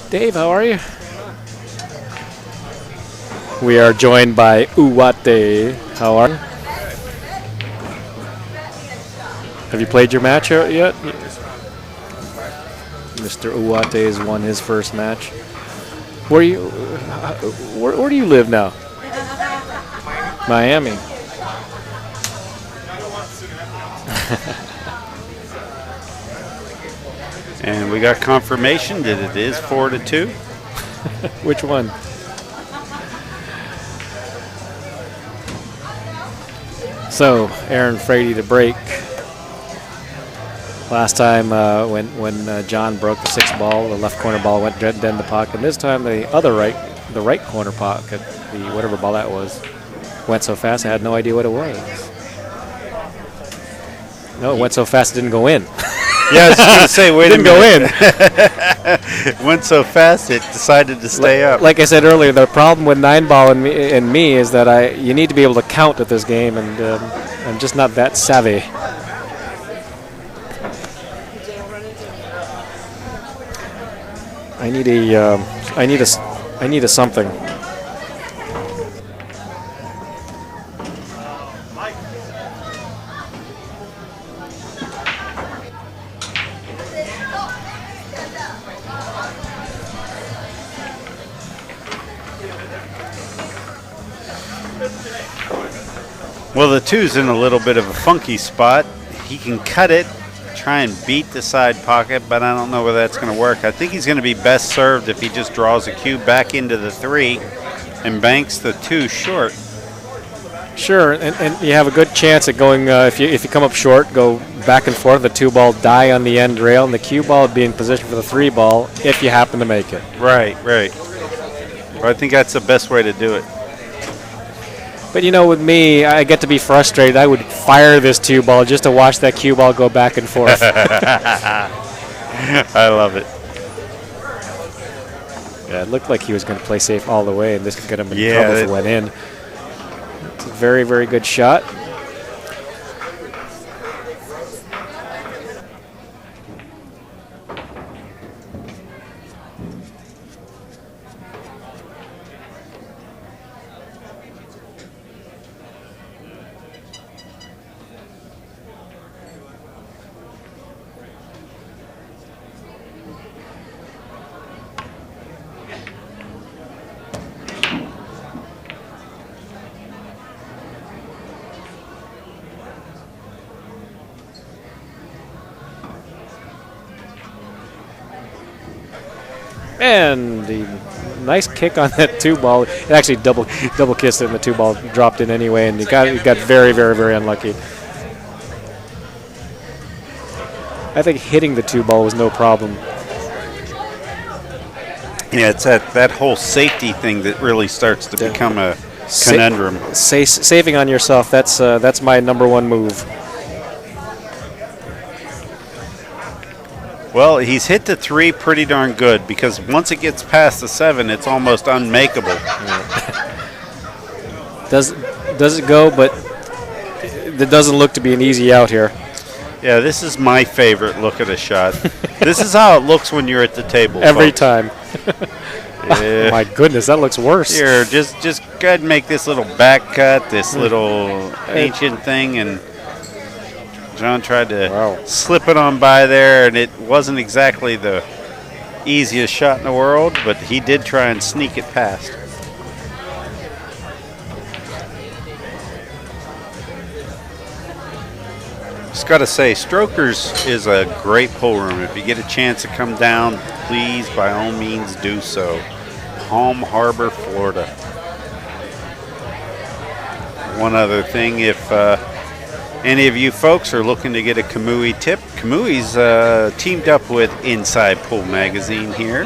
Dave, how are you? We are joined by Uwate. How are you? Have you played your match yet? Mr. Uwate has won his first match. Where do you live now? Miami. And we got confirmation that it is 4-2. Which one? So, Aaron Frady to break. Last time when John broke the 6 ball, the left corner ball went dead in the pocket. This time the right corner pocket, the whatever ball that was, went so fast I had no idea what it was. No, it went so fast it didn't go in. Yeah, I was going to say, wait a minute. Didn't go in. It went so fast it decided to stay up. Like I said earlier, the problem with 9-ball and me is that you need to be able to count at this game, and I'm just not that savvy. I need a something. Well, the 2's in a little bit of a funky spot. He can cut it, try and beat the side pocket, but I don't know whether that's going to work. I think he's going to be best served if he just draws a cue back into the 3 and banks the 2 short. Sure, and you have a good chance at going, if you come up short, go back and forth, the 2-ball die on the end rail, and the cue ball would be in position for the 3-ball if you happen to make it. Right. Well, I think that's the best way to do it. But with me, I get to be frustrated. I would fire this 2-ball just to watch that cue ball go back and forth. I love it. Yeah, it looked like he was going to play safe all the way, and this could get him in trouble if it went in. It's a very, very good shot. And the nice kick on that 2-ball. It actually double kissed it, and the 2-ball dropped in anyway, and he got very, very, very unlucky. I think hitting the 2-ball was no problem. Yeah, it's that whole safety thing that really starts to become a conundrum. Saving on yourself, that's my number one move. Well, he's hit the 3 pretty darn good, because once it gets past the 7, it's almost unmakeable. Does it go, but it doesn't look to be an easy out here. Yeah, this is my favorite look at a shot. This is how it looks when you're at the table. Every folks. time. Oh, my goodness, that looks worse. Here, just go ahead and make this little back cut, this little ancient thing, and John tried to slip it on by there, and it wasn't exactly the easiest shot in the world, but he did try and sneak it past. Just got to say, Strokers is a great pool room. If you get a chance to come down, please, by all means, do so. Palm Harbor, Florida. One other thing, if any of you folks are looking to get a Kamui tip, Kamui's teamed up with Inside Pool Magazine here.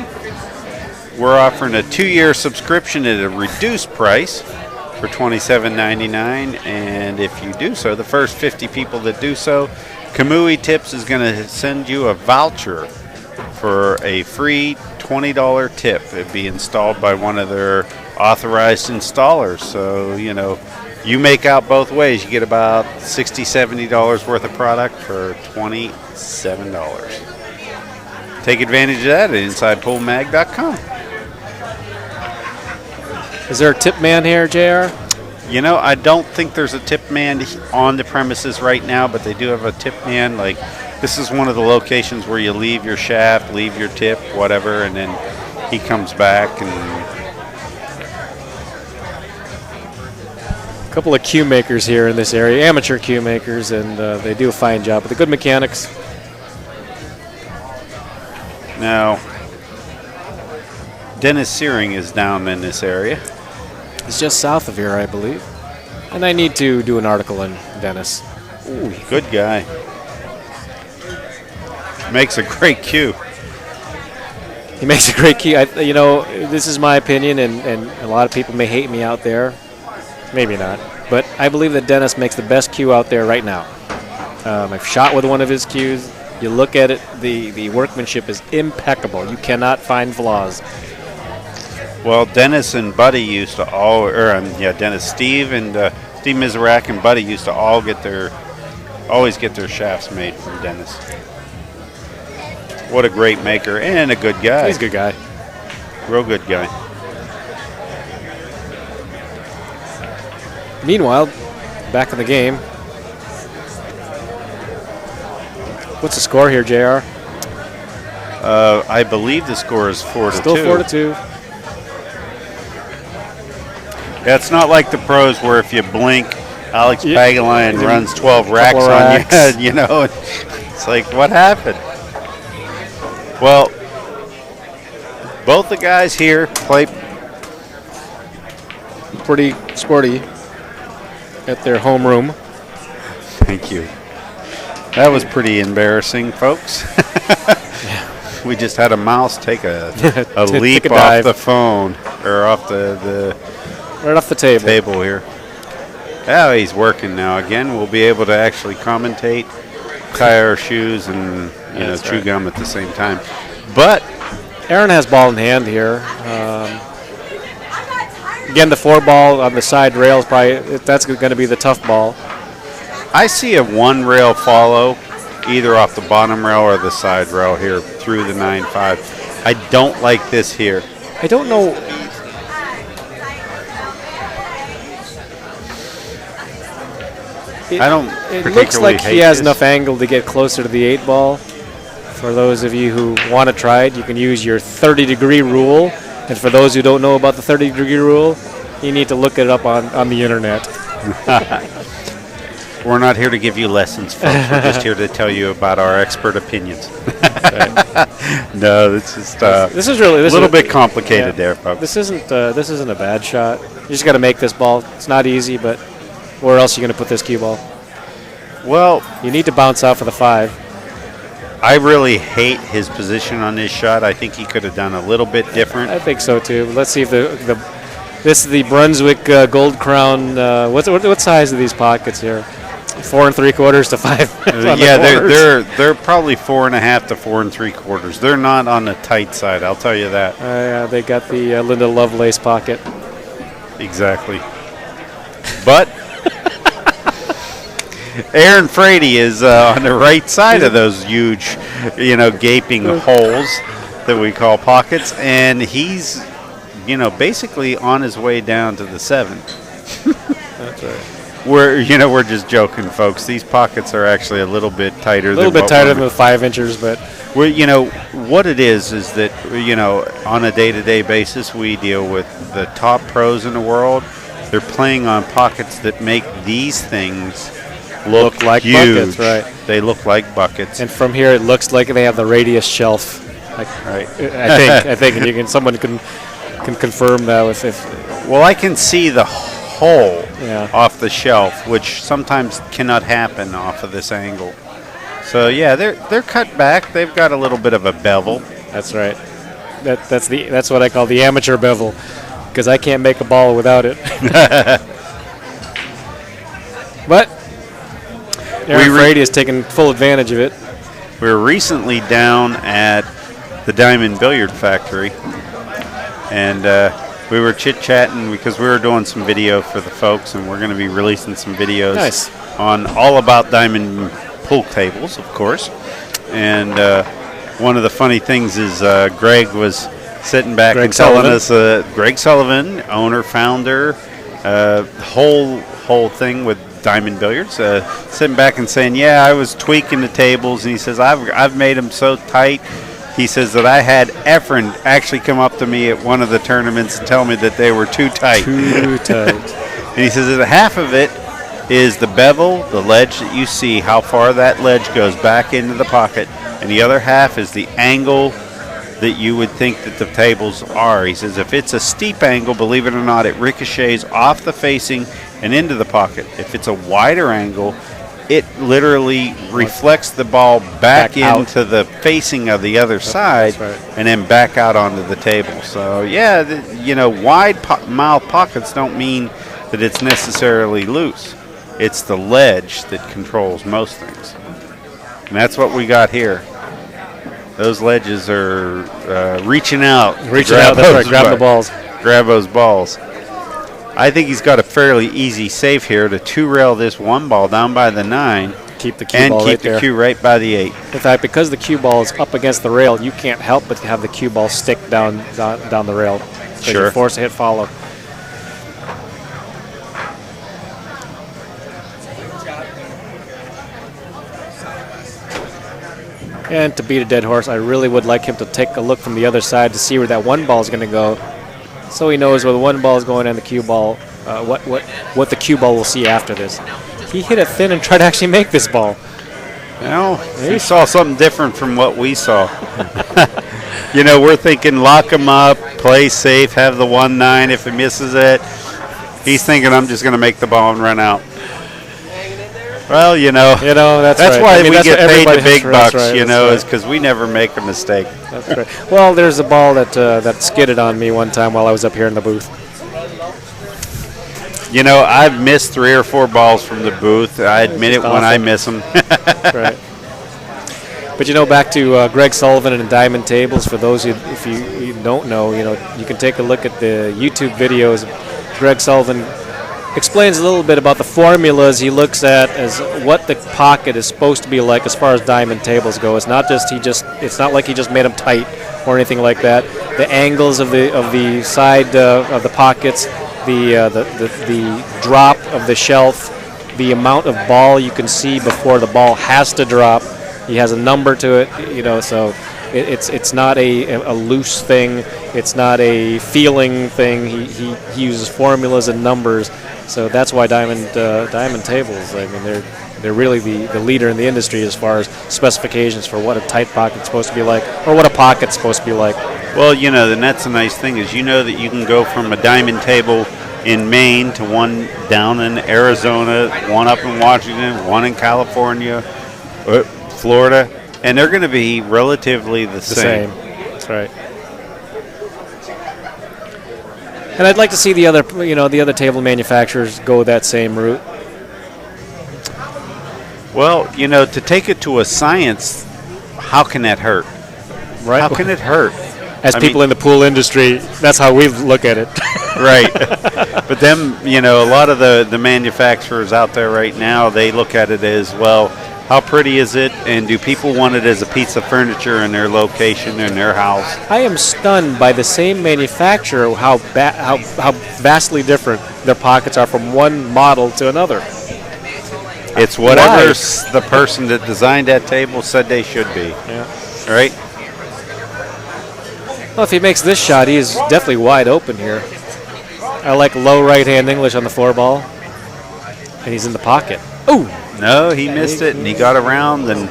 We're offering a 2-year subscription at a reduced price for $27.99, and if you do so, the first 50 people that do so, Kamui Tips is going to send you a voucher for a free $20 tip. It'd be installed by one of their authorized installers, so you make out both ways. You get about $60, $70 worth of product for $27. take advantage of that at InsidePoolMag.com. Is there a tip man here, JR? You know, I don't think there's a tip man on the premises right now, but they do have a tip man. Like, this is one of the locations where you leave your shaft, leave your tip, whatever, and then he comes back. And a couple of cue makers here in this area, amateur cue makers, and they do a fine job. But the good mechanics. now, Dennis Searing is down in this area. It's just south of here, I believe. And I need to do an article on Dennis. Ooh, good guy. Makes a great cue. He makes a great cue. You know, this is my opinion, and a lot of people may hate me out there. Maybe not. But I believe that Dennis makes the best cue out there right now. I've shot with one of his cues. You look at it, the workmanship is impeccable. You cannot find flaws. Well, Dennis and Buddy used to Steve and Steve Miserak and Buddy used to always get their shafts made from Dennis. What a great maker and a good guy. He's a good guy. Real good guy. Meanwhile, back in the game. What's the score here, JR? I believe the score is 4-2. Still 4-2. Yeah, it's not like the pros where if you blink, Alex Pagulayan runs 12 racks on your head, you know. It's like, what happened? Well, both the guys here play pretty sporty at their homeroom. Thank you. That was pretty embarrassing, folks. We just had a mouse take a leap off the phone, or off the right off the table here. Oh, he's working now. Again, we'll be able to actually commentate, tie our shoes, and chew gum at the same time. But Aaron has ball in hand here. Again, the 4-ball on the side rail is that's going to be the tough ball. I see a 1-rail follow, either off the bottom rail or the side rail here through the 9-5. I don't like this here. I don't know. It looks like he has enough angle to get closer to the 8-ball. For those of you who want to try it, you can use your 30-degree rule. And for those who don't know about the 30-degree rule, you need to look it up on the internet. We're not here to give you lessons, folks. We're just here to tell you about our expert opinions. No, it's just this is really a little bit complicated there, folks. This isn't a bad shot. You just got to make this ball. It's not easy, but where else are you going to put this cue ball? Well, you need to bounce out for the 5. I really hate his position on this shot. I think he could have done a little bit different. I think so too. Let's see if this is the Brunswick Gold Crown. What size are these pockets here? 4 3/4 to 5. Yeah, they're probably 4 1/2 to 4 3/4. They're not on the tight side. I'll tell you that. Yeah, they got the Linda Lovelace pocket. Exactly. But Aaron Frady is on the right side of those huge, gaping holes that we call pockets, and he's, basically on his way down to the 7. That's right. We're just joking, folks. These pockets are actually a little bit tighter. Than the 5 inches, but what it is that on a day-to-day basis we deal with the top pros in the world. They're playing on pockets that make these things look like huge. Buckets, right? They look like buckets. And from here, it looks like they have the radius shelf. Right. I think, and someone can confirm that if. Well, I can see the hole off the shelf, which sometimes cannot happen off of this angle. So yeah, they're cut back. They've got a little bit of a bevel. That's right. That's what I call the amateur bevel, because I can't make a ball without it. But Aaron Frady has taken full advantage of it. We were recently down at the Diamond Billiard Factory, and we were chit-chatting because we were doing some video for the folks, and we're going to be releasing some videos on all about diamond pool tables, of course. And one of the funny things is Greg was sitting back Greg and telling Sullivan. us, Greg Sullivan, owner, founder, whole thing with Diamond Billiards, sitting back and saying, yeah, I was tweaking the tables, and he says, I've made them so tight. He says that I had Efren actually come up to me at one of the tournaments and tell me that they were too tight. Too tight. And he says that half of it is the bevel, the ledge that you see, how far that ledge goes back into the pocket, and the other half is the angle that you would think that the tables are. He says if it's a steep angle, believe it or not, it ricochets off the facing and into the pocket. If it's a wider angle, it literally reflects the ball back into the facing of the other side, and then back out onto the table. So, yeah, wide mouth pockets don't mean that it's necessarily loose. It's the ledge that controls most things. And that's what we got here. Those ledges are reaching out. That's right, grab the balls. Grab those balls. I think he's got a fairly easy save here to two-rail this one ball down by the 9. Keep the cue ball right there. And keep the cue right by the 8. In fact, because the cue ball is up against the rail, you can't help but have the cue ball stick down the rail. So Sure. you're forced to hit follow. And to beat a dead horse, I really would like him to take a look from the other side to see where that one ball is going to go, so he knows where the one ball is going and the cue ball, what the cue ball will see after this. He hit it thin and tried to actually make this ball. Well, he saw something different from what we saw. We're thinking lock him up, play safe, have the 1-9 if he misses it. He's thinking I'm just going to make the ball and run out. Well, that's right. why we that's get paid the big bucks, right, is because we never make a mistake. That's right. Well, there's a ball that skidded on me one time while I was up here in the booth. I've missed 3 or 4 balls from the booth. I admit it when I miss them. Right. But back to Greg Sullivan and Diamond Tables. For those if you don't know, you can take a look at the YouTube videos. Greg Sullivan explains a little bit about the formulas he looks at as what the pocket is supposed to be like as far as diamond tables go. It's not like he just made them tight or anything like that. The angles of the side of the pockets, the drop of the shelf, the amount of ball you can see before the ball has to drop. He has a number to it, so it's not a loose thing. It's not a feeling thing. He uses formulas and numbers. So that's why Diamond Tables, I mean, they're really the leader in the industry as far as specifications for what a tight pocket's supposed to be like, or what a pocket's supposed to be like. Well, then that's the nice thing is that you can go from a diamond table in Maine to one down in Arizona, one up in Washington, one in California, Florida, and they're going to be relatively the same. That's right. And I'd like to see the other table manufacturers go that same route. Well, to take it to a science, how can that hurt? Right. How can it hurt? As people in the pool industry, that's how we look at it. Right. But them, a lot of the manufacturers out there right now, they look at it as, well, how pretty is it, and do people want it as a piece of furniture in their location, in their house? I am stunned by the same manufacturer how vastly different their pockets are from one model to another. It's whatever the person that designed that table said they should be. Yeah. Right? Well, if he makes this shot, he is definitely wide open here. I like low right-hand English on the 4-ball. And he's in the pocket. Oh! No, he missed it, and he got around. And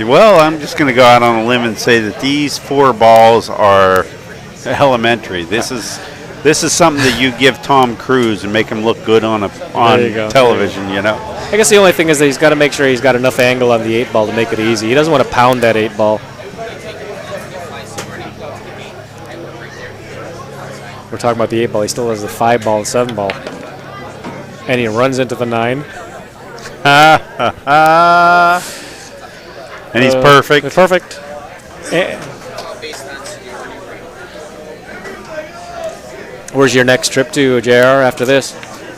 well, I'm just going to go out on a limb and say that these 4 balls are elementary. This is something that you give Tom Cruise and make him look good on television. I guess the only thing is that he's got to make sure he's got enough angle on the 8-ball to make it easy. He doesn't want to pound that 8-ball. We're talking about the 8-ball. He still has the 5-ball and 7-ball. And he runs into the 9. And he's perfect. Perfect. Where's your next trip to, JR, after this?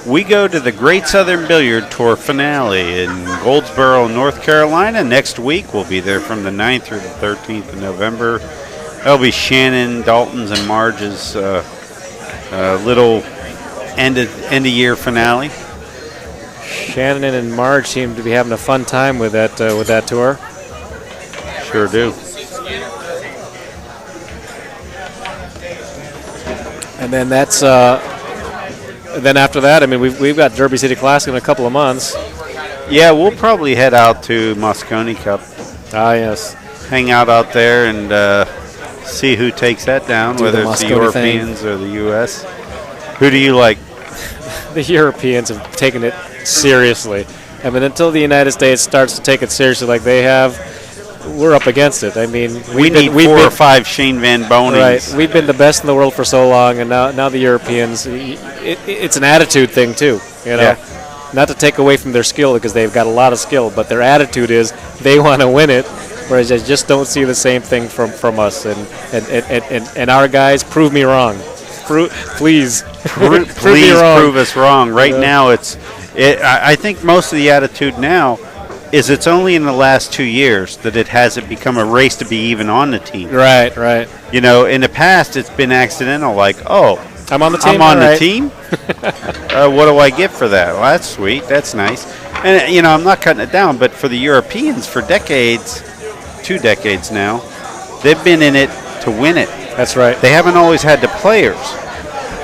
we go to the Great Southern Billiard Tour finale in Goldsboro, North Carolina. Next week, we'll be there from the 9th through the 13th of November. That'll be Shannon, Dalton's, and Marge's little end-of-year finale. Shannon and Marge seem to be having a fun time with that tour. Sure do. And then then after that, I mean, we've got Derby City Classic in a couple of months. Yeah, we'll probably head out to Moscone Cup. Ah, yes. Hang out there and see who takes that down, whether it's the Europeans or the U.S. Who do you like? The Europeans have taken it seriously. I mean, until the United States starts to take it seriously like they have, we're up against it. I mean, we need 4 or 5 Shane Van Bonings. Right. We've been the best in the world for so long, and now the Europeans, it's an attitude thing too. You know, not to take away from their skill because they've got a lot of skill, but their attitude is they want to win it. Whereas I just don't see the same thing from us, and our guys prove me wrong. Please, prove us wrong. Right now, I think most of the attitude now is it's only in the last 2 years that it hasn't become a race to be even on the team. Right. You know, in the past, it's been accidental. Like, oh, I'm on the team. The team. What do I get for that? Well, that's sweet. That's nice. And you know, I'm not cutting it down, but for the Europeans, for decades. 2 decades now, they've been in it to win it. That's right. They haven't always had the players,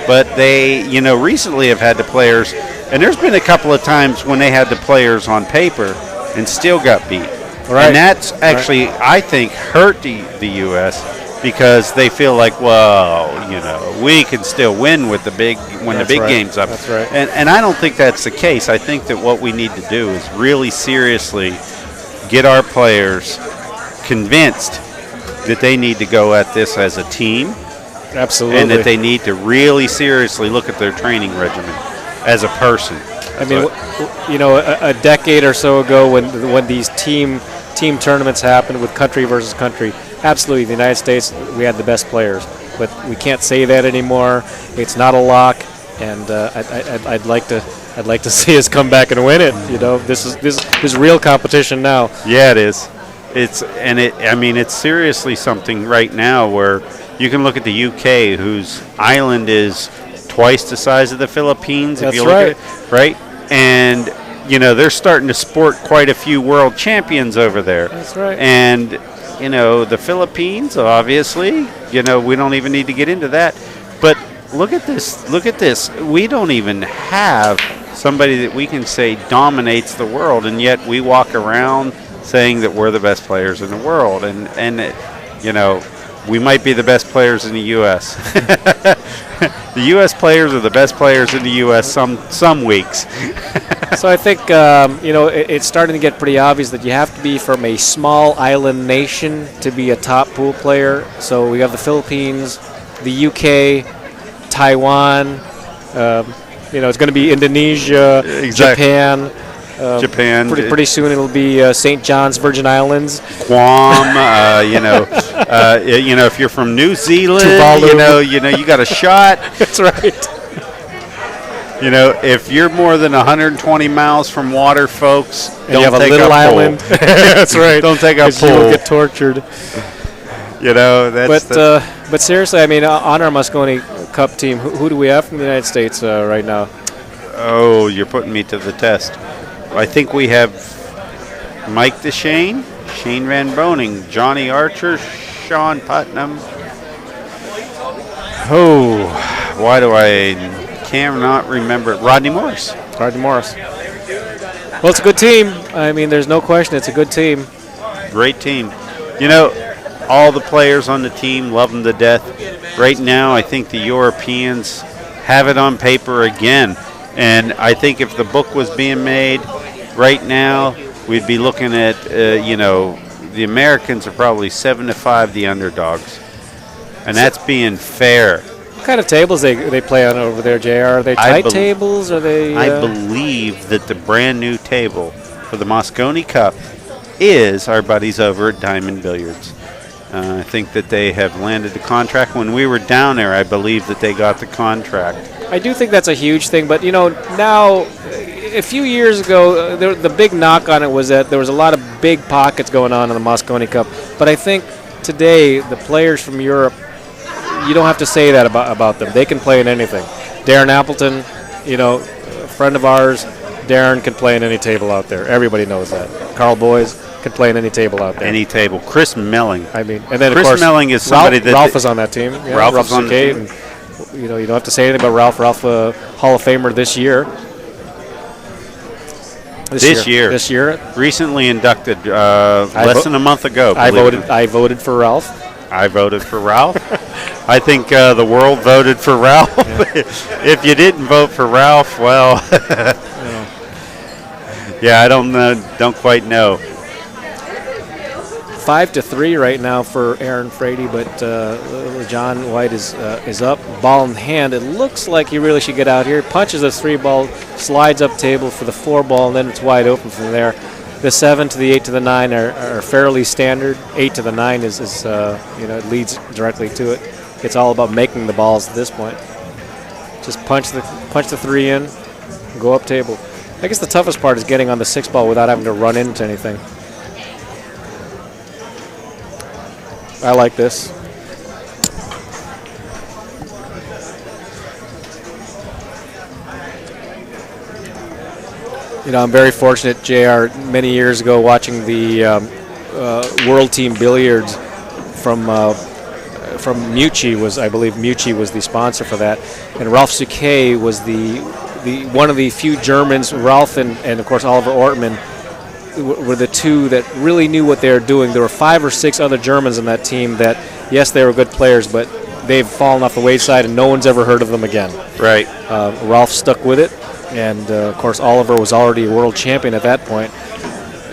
but they, recently have had the players, and there's been a couple of times when they had the players on paper and still got beat. Right. And that's actually, I think, hurt the U.S. because they feel like, well, we can still win with the big game's up. That's right. And I don't think that's the case. I think that what we need to do is really seriously get our players convinced that they need to go at this as a team. Absolutely. And that they need to really seriously look at their training regimen as a person. I mean, a decade or so ago when these team tournaments happened with country versus country, absolutely, the United States, we had the best players. But we can't say that anymore. It's not a lock, and I'd like to see us come back and win it. This is real competition now. Yeah, it is. It's seriously something right now where you can look at the UK, whose island is twice the size of the Philippines. That's if you look at it, right? And they're starting to sport quite a few world champions over there. That's right. And the Philippines, obviously, we don't even need to get into that. But look at this. We don't even have somebody that we can say dominates the world, and yet we walk around saying that we're the best players in the world, and we might be the best players in the U.S. The U.S. players are the best players in the U.S. some weeks. So I think it's starting to get pretty obvious that you have to be from a small island nation to be a top pool player. So we have the Philippines, the U.K., Taiwan. It's going to be Indonesia, exactly. Japan. Pretty soon it'll be St. John's Virgin Islands, Guam. If you're from New Zealand, Tuvalu. you got a shot. That's right. If you're more than 120 miles from water, folks, and you have a little island. That's right. Don't take a pool. You will get tortured. But seriously, I mean, on our Moscone Cup team, who do we have from the United States right now? Oh, you're putting me to the test. I think we have Mike DeShane, Shane Van Boning, Johnny Archer, Sean Putnam. Oh, why do I cannot remember it? Rodney Morris. Well, it's a good team. I mean, there's no question it's a good team. Great team. All the players on the team love them to death. Right now, I think the Europeans have it on paper again. And I think if the book was being made right now, we'd be looking at, the Americans are probably 7-5 the underdogs. And that's being fair. What kind of tables they play on over there, JR? Are they tight tables? Are they? I believe that the brand new table for the Moscone Cup is our buddies over at Diamond Billiards. I think that they have landed the contract. When we were down there, I believe that they got the contract. I do think that's a huge thing, but now a few years ago, the big knock on it was that there was a lot of big pockets going on in the Mosconi Cup. But I think today the players from Europe, you don't have to say that about them. They can play in anything. Darren Appleton, a friend of ours, Darren can play in any table out there. Everybody knows that. Carl Boys can play in any table out there. Any table. Chris Melling. I mean, and then Chris of course Melling is somebody Ralph is on that team. Yeah, Ralph is on the team. And, you don't have to say anything about Ralph. Ralph, Hall of Famer this year. This year. Recently inducted less than a month ago. I voted for Ralph. I voted for Ralph. I think the world voted for Ralph. Yeah. If you didn't vote for Ralph, well, yeah, I don't quite know. 5-3 right now for Aaron Frady, but John White is up, ball in hand. It looks like he really should get out here. Punches a 3-ball, slides up table for the 4-ball, and then it's wide open from there. The 7 to the 8 to the 9 are fairly standard. 8 to the 9 is it leads directly to it. It's all about making the balls at this point. Just punch the 3 in, go up table. I guess the toughest part is getting on the 6-ball without having to run into anything. I like this. I'm very fortunate, JR, many years ago watching the World Team Billiards from Mucci I believe Mucci was the sponsor for that, and Ralph Souquet was the one of the few Germans. Ralph and of course Oliver Ortmann were the two that really knew what they were doing. There were 5 or 6 other Germans in that team that, yes, they were good players, but they've fallen off the wayside and no one's ever heard of them again. Right. Ralph stuck with it, and of course Oliver was already a world champion at that point.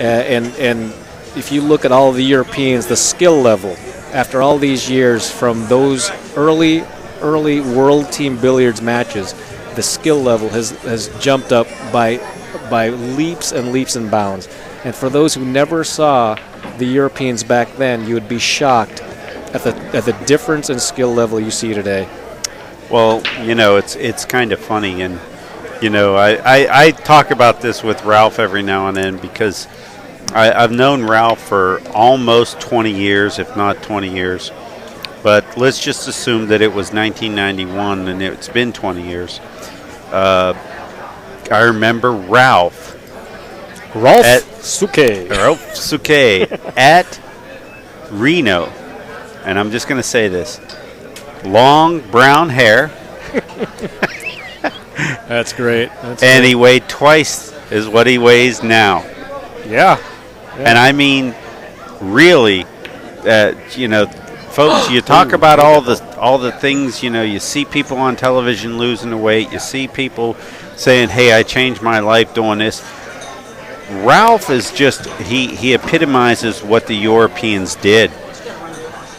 And if you look at all of the Europeans, the skill level after all these years from those early World Team Billiards matches, the skill level has jumped up by leaps and leaps and bounds. And for those who never saw the Europeans back then, you would be shocked at the difference in skill level you see today. Well, it's kind of funny, and I talk about this with Ralph every now and then because I've known Ralph for almost 20 years, if not 20 years. But let's just assume that it was 1991 and it's been 20 years. I remember Ralph Souquet at Reno, and I'm just going to say this: long brown hair. That's great. And he weighed twice as what he weighs now. Yeah. And I mean, really, folks, you talk about all the things, you see people on television losing the weight. You see people saying, hey, I changed my life doing this. Ralph is just, he epitomizes what the Europeans did.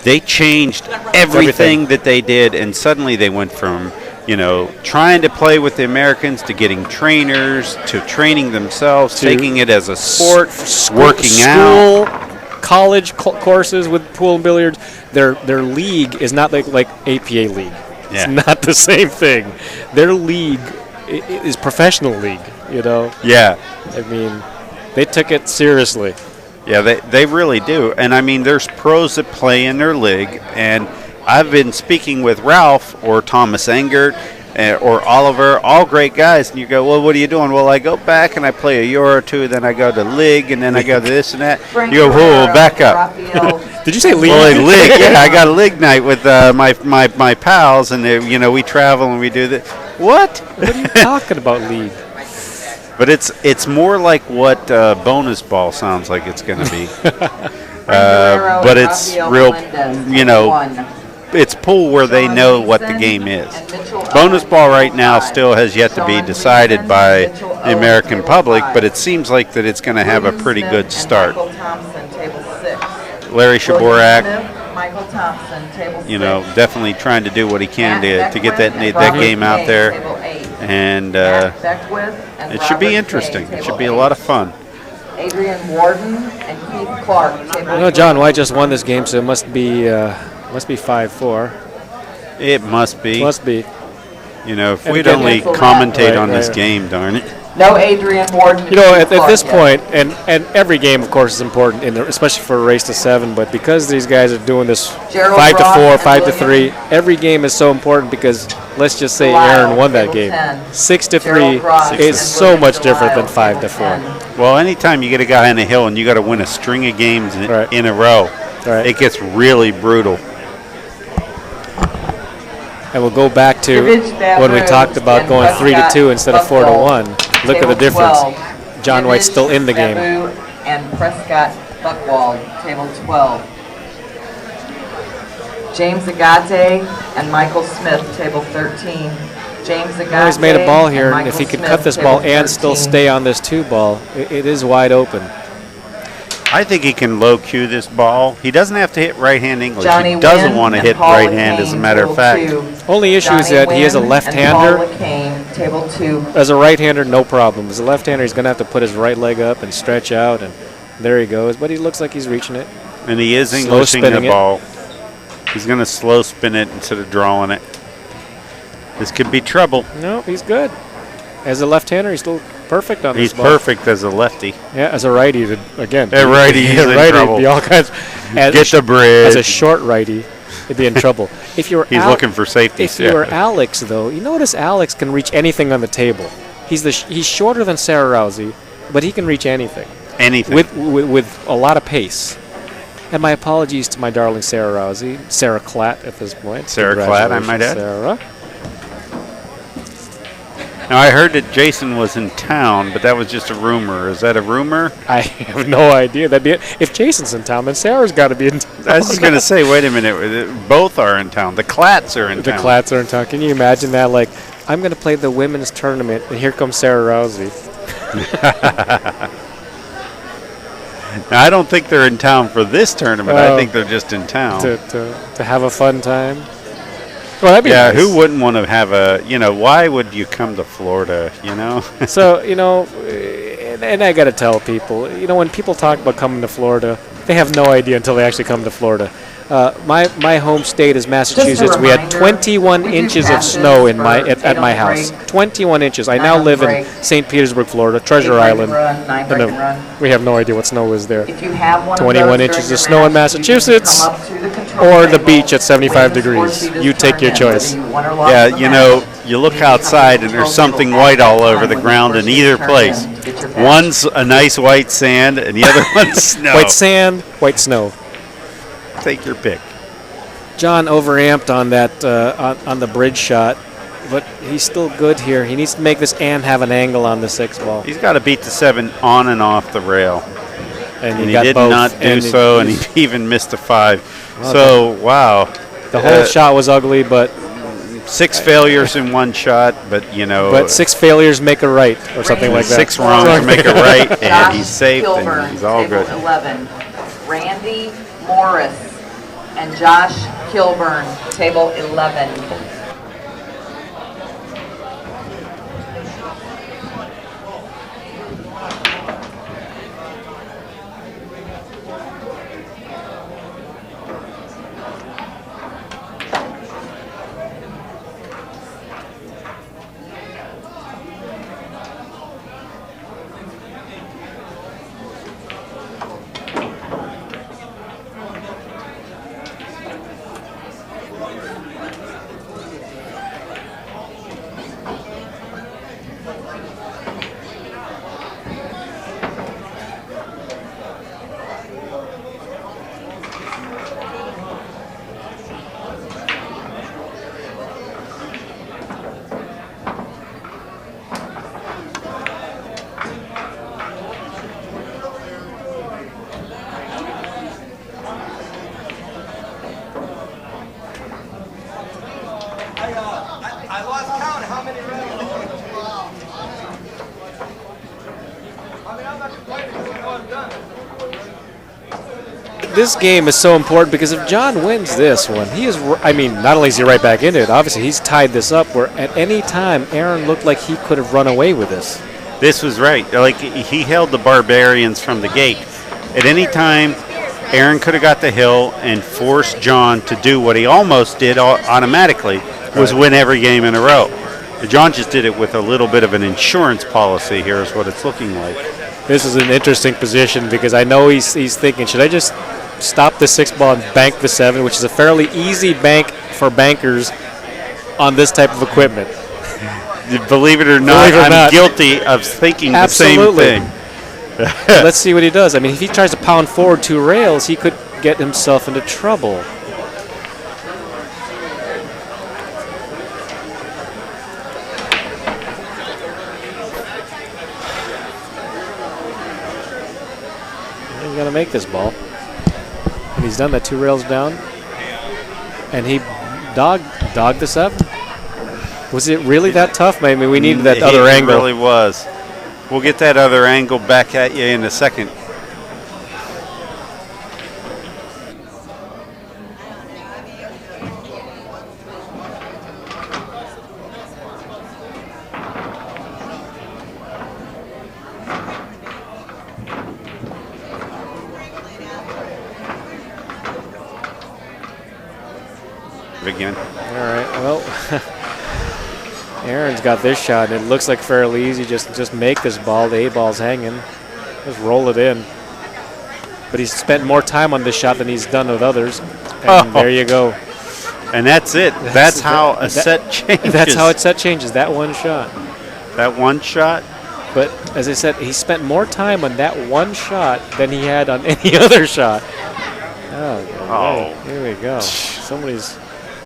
They changed everything that they did, and suddenly they went from, trying to play with the Americans to getting trainers to training themselves, taking it as a sport, working out. College courses with pool and billiards. Their league is not like APA league. Yeah. It's not the same thing. Their league is professional league, Yeah. I mean, they took it seriously. Yeah, they really do. And I mean, there's pros that play in their league, and I've been speaking with Ralph or Thomas Engert or Oliver, all great guys, and you go, well, what are you doing? Well, I go back and I play a year or two, then I go to league, and then I go to this and that. You go, whoa, back up. Did you say league? Well, league, yeah, I got a league night with my pals, and we travel and we do this. What? What are you talking about, league? But it's more like what bonus ball sounds like it's going to be. But it's real, it's pool where they know what the game is. Bonus ball right now still has yet to be decided by the American public, but it seems like that it's going to have a pretty good start. Larry Shaborak, definitely trying to do what he can to get that game out there, and it should be interesting. It should be a lot of fun. Adrian Warden and Keith Clark. I know John White just won this game, so it must be 5-4. It must be. Must be. You know, if And we'd again, only cancel that. commentate on Right, this right. game, darn it. No Adrian Warden. You know, Keith at Clark this yet. point, and every game, of course, is important, especially for a race to 7. But because these guys are doing this Gerald 5-4, Ross and 5-3, William. every game is so important because let's just say Delisle, Aaron won that table game. 10. 6-3 Gerald Ross is and so William much different than Delisle, 5-4. table 10. Well, anytime you get a guy on the hill and you got to win a string of games Right. in a row, Right. it gets really brutal. And we'll go back to David when we Babu talked about and going 3-2 instead of Buckball. 4-1. Look at the Table difference. 12. John White's still in the game. Babu and Prescott Buckwald, table 12. James Agate and Michael Smith, table 13. James Agate. Now he's made a ball here, and Michael if he could Smith, cut this table ball and still 13. stay on this 2 ball, it is wide open. I think he can low cue this ball. He doesn't have to hit right-hand English. Johnny He doesn't Wynn want to and hit Paul right-hand, as a Lacane, matter of table fact. 2. Only issue is Johnny that he is a Wynn left-hander. And Paul Lacane, table 2. As a right-hander, no problem. As a left-hander, he's going to have to put his right leg up and stretch out, and there he goes. But he looks like he's reaching it. And he is Slow Englishing the spinning it. ball. He's going to slow spin it instead of drawing it. This could be trouble. No, he's good. As a left-hander, he's still perfect on He's this ball. perfect as a lefty. Yeah, as a righty, again. A righty, he's in trouble. Be all kinds. As Get the bridge. As a short righty, he'd be in trouble. If you were He's looking for safety. If you were Alex, though, you notice Alex can reach anything on the table. He's shorter than Sarah Rousey, but he can reach anything anything. with a lot of pace. And my apologies to my darling Sarah Rousey, Sarah Klatt at this point. Sarah Klatt, I might add. Sarah. Now, I heard that Jason was in town, but that was just a rumor. Is that a rumor? I have no idea. That'd be it. If Jason's in town, then Sarah's got to be in town. I was just going to say, wait a minute. Both are in town. The Klatts are in The town. Klatts are in town. Can you imagine that? Like, I'm going to play the women's tournament, and here comes Sarah Rousey. Now, I don't think they're in town for this tournament. I think they're just in town. To have a fun time. Well, that'd be nice. Who wouldn't want to have why would you come to Florida, So, and I got to tell people, when people talk about coming to Florida, they have no idea until they actually come to Florida. My home state is Massachusetts. We had reminder, 21 we do inches of passes snow at for my eight-on house. break, 21 inches. I now 9-on live in break, St. Petersburg, Florida, Treasure 8-break Island. run, 9-break And run. we have no idea what snow is there. If you have one 21 of those inches during of your snow in match, you can Massachusetts, come up to the control or the table, beach at 75 wait for degrees. Scorchie to You take turn your in, choice. whether you won or lost Yeah, the match. you look You come to outside the and there's control something table white at all that over the time ground when in Scorchie either turns place. in to get your patch. One's a nice white sand and the other one's snow. White sand, white snow. Take your pick. John overamped on that on the bridge shot, but he's still good here. He needs to make this and have an angle on the 6 ball. He's got to beat the 7 on and off the rail. And And he got did both. not do And so, and he even missed a 5. Well, So, wow. the whole shot was ugly, but 6 failures in one shot, but, 6 failures make a right, or something like that. 6 wrongs make a right, and Josh he's safe, Kilburn, and he's all table good. 11. Randy Morris and Josh Kilburn, table 11. I lost count how many rounds. I mean, I'm not complaining because I know I'm done. This game is so important because if John wins this one, he is, not only is he right back into it, obviously he's tied this up where at any time Aaron looked like he could have run away with this. This was right. Like, he held the Barbarians from the gate. At any time, Aaron could have got the hill and forced John to do what he almost did automatically, was win every game in a row. John just did it with a little bit of an insurance policy here is what it's looking like. This is an interesting position because I know he's thinking, should I just stop the 6 ball and bank the 7, which is a fairly easy bank for bankers on this type of equipment. Believe it or not, I'm guilty of thinking Absolutely. the same thing. Let's see what he does. I mean, if he tries to pound forward 2 rails, he could get himself into trouble. He's going to make this ball. And he's done that 2 rails down. And he dogged the 7. Was it really that tough? I mean, we needed that other angle. It really was. We'll get that other angle back at you in a second. Again. All right. Well, Aaron's got this shot, and it looks like fairly easy. Just make this ball. The 8 ball's hanging. Just roll it in. But he's spent more time on this shot than he's done with others. And there you go. And that's it. That's how a set changes. That's how a set changes. That one shot. That one shot. But as I said, he spent more time on that one shot than he had on any other shot. Oh, here we go. Somebody's